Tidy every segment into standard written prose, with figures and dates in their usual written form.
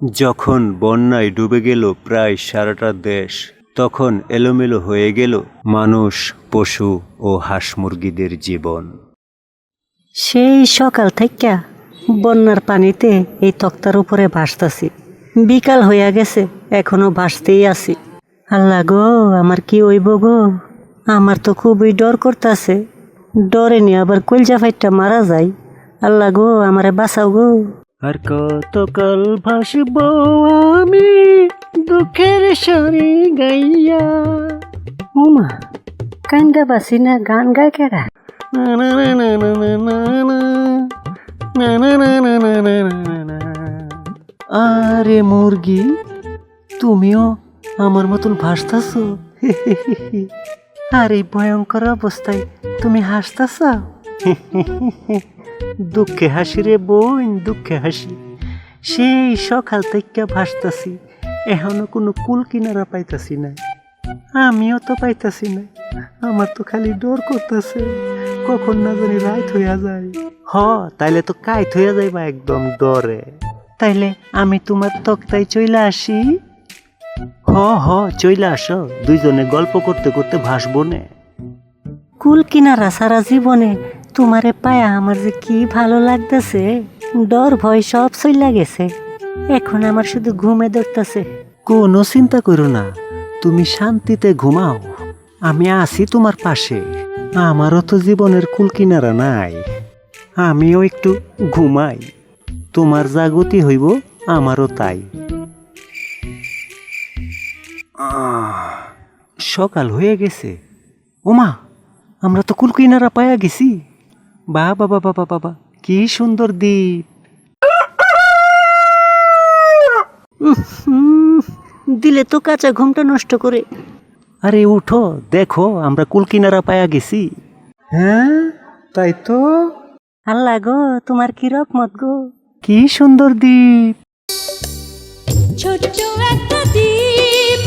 যখন বন্যায় ডুবে গেল প্রায় সারাটা দেশ, তখন এলোমেলো হয়ে গেল মানুষ, পশু ও হাঁস মুরগিদের জীবন। সেই সকাল থেকে বন্যার পানিতে এই তক্তার উপরে ভাসতাছি। বিকাল হইয়া গেছে, এখনো ভাসতেই আছি। আল্লাহ গো, আমার কি হইব গো? আমার তো খুবই ডর করতেছে। ডরে নিয়ে আবার কলজা ফাইটটা মারা যায়। আল্লাহ গো, আমারে বাঁচাও গো। আর কতকাল ভাসব আমি দুঃখের সারি গাইয়া। উমা, কান্দা বাসি না গান গায় কেরা? আরে মুরগি, তুমিও আমার মতন ভাসতাছ? আর এই ভয়ঙ্কর অবস্থায় তুমি হাসতাছ? দুঃখে হাসি রে বোন, দুঃখে হাসি। সেই সকাল থেকে ভাসতাছি, এখনো কোনো কুল কিনারা পাইতাছি না। আমিও তো পাইতাছি না। আমার তো খালি ডর করতেছে, কখন না জানি রাত হইয়া যায়। তাইলে তো কাইত হইয়া যাইবা একদম ডরে। তাইলে আমি তোমার তক্তায় চইলা আসি? চইলা আসো, দুইজনে গল্প করতে করতে ভাসবো নে। কুল কিনারা সারা জীবনে তোমারে পায়া আমার যে কি ভালো লাগতেছে। ডর ভয় সব চইলা গেছে, এখন আমার শুধু ঘুমে ধরতেছে। কোনো চিন্তা করো না, তুমি শান্তিতে ঘুমাও, আমি আছি তোমার পাশে। আমারও তো জীবনের কুল কিনারা নাই, আমিও একটু ঘুমাই। তোমার যা গতি হইব আমারও তাই। সকাল হয়ে গেছে। ওমা, আমরা তো কুল কিনারা পায়া গেছি। বাবা বাবা বাবা বাবা, কি সুন্দর দ্বীপ। দিলে তো কাঁচা ঘুমটা নষ্ট করে। আরে উঠো, দেখো আমরা কুল কিনারা পায়া গেছি। হ্যাঁ, তাই তো। আল্লাহ গো, তোমার কি রকমত গো। কি সুন্দর দ্বীপ। ছোট্ট একটা দ্বীপ,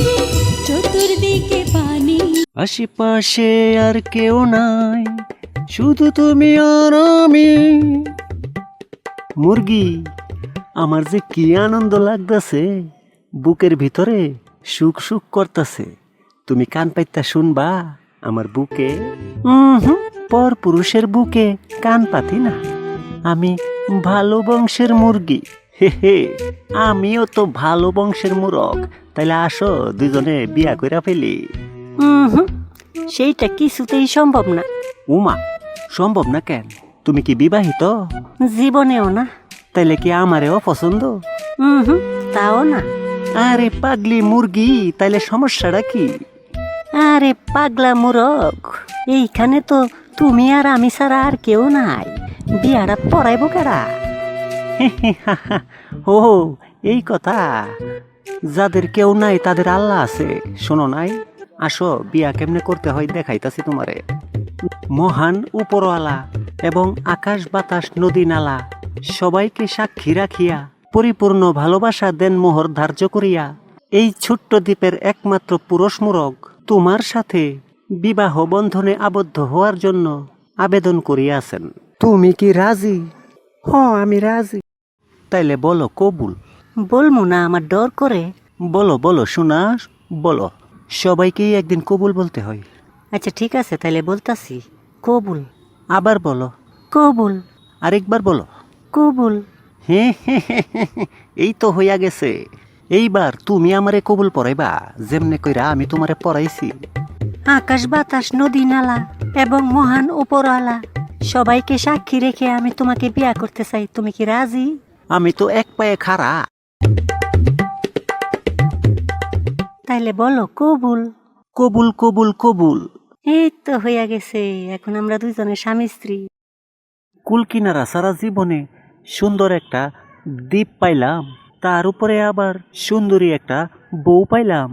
চতুর্দিকে পানি। আশেপাশে আর কেউ নাই, শুধু তুমি আর আমি। মুরগি, আমার যে কি আনন্দ লাগতাছে, বুকের ভিতরে সুখ সুখ করতাছে। তুমি কান পাইতা শুনবা আমার বুকে? পর পুরুষের বুকে কান পাতি না। আমি ভালো বংশের মুরগি। হে, আমিও তো ভালো বংশের মুরগ। তাইলে আসো, দুজনে বিয়া কইরা ফেলি। সেইটা কিছুতেই সম্ভব না। উমা, সম্ভব না কেন? তুমি কি বিবাহিত? জীবনেও না। তাইলে কি আমারেও পছন্দ? তাও না। আরে পাগলি মুরগি, তাইলে সমস্যাটা কি? আরে পাগলা মুরগ, এইখানে তো তুমি আর আমি ছাড়া আর কেউ নাই। বিয়াটা পড়াইব কারা? ও, এই কথা। যাদের কেউ নাই তাদের আল্লাহ আছে, শোনো নাই? আসো, বিয়া কেমনে করতে হয় দেখাইতাছি তোমারে। মহান উপরওয়ালা এবং আকাশ বাতাস নদী নালা সবাইকে সাক্ষী রাখিয়া পরিপূর্ণ ভালোবাসা দেন মোহর ধার্য করিয়া এই ছোট্ট দ্বীপের একমাত্র পুরুষ মুরগ তোমার সাথে বিবাহ বন্ধনে আবদ্ধ হওয়ার জন্য আবেদন করিয়াছেন। তুমি কি রাজি? আমি রাজি। তাইলে বলো কবুল। বলমু না, আমার ডর করে। বলো বলো শোনা, বলো। সবাইকেই একদিন কবুল বলতে হয়। আচ্ছা ঠিক আছে, তাইলে বলতাছি কবুল। আবার বলো। কবুল। আরেকবার বলো। কবুল। এই তো হইয়া গেছে। এইবার তুমি আমারে কবুল পড়াইবা, যেমনে কইরা আমি তোমারে পড়াইছি। আকাশ বাতাস নদী নালা এবং মহান উপরওয়ালা সবাইকে সাক্ষী রেখে আমি তোমাকে বিয়া করতে চাই। তুমি কি রাজি? আমি তো এক পায়ে খাড়া। তাইলে বলো কবুল। কবুল কবুল কবুল। এই তো হইয়া গেছে, এখন আমরা দুইজনের স্বামী স্ত্রী। কুল কিনারা সারা জীবনে সুন্দর একটা দ্বীপ পাইলাম, তার উপরে আবার সুন্দরী একটা বউ পাইলাম।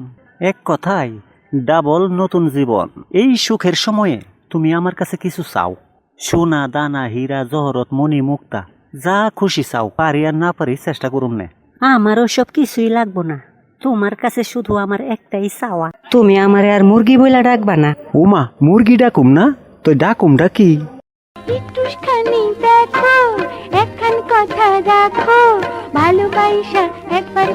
এক কথায় ডাবল নতুন জীবন। এই সুখের সময়ে তুমি আমার কাছে কিছু চাও? সোনা দানা হীরা জহরত মণি মুক্তা যা খুশি চাও, পারি আর না পারি চেষ্টা করুম নে। আমারও সব কিছুই লাগবো না, তোমার কাছে শুধু আমার একটাই চাওয়া, তুমি আমার আর মুরগি বইলা ডাকবা না। ওমা, মুরগি ডাকুম না তো ডাকুম ডাকি? একটুখানি দেখো, একখান কথা রাখো, ভালোবাসা একবার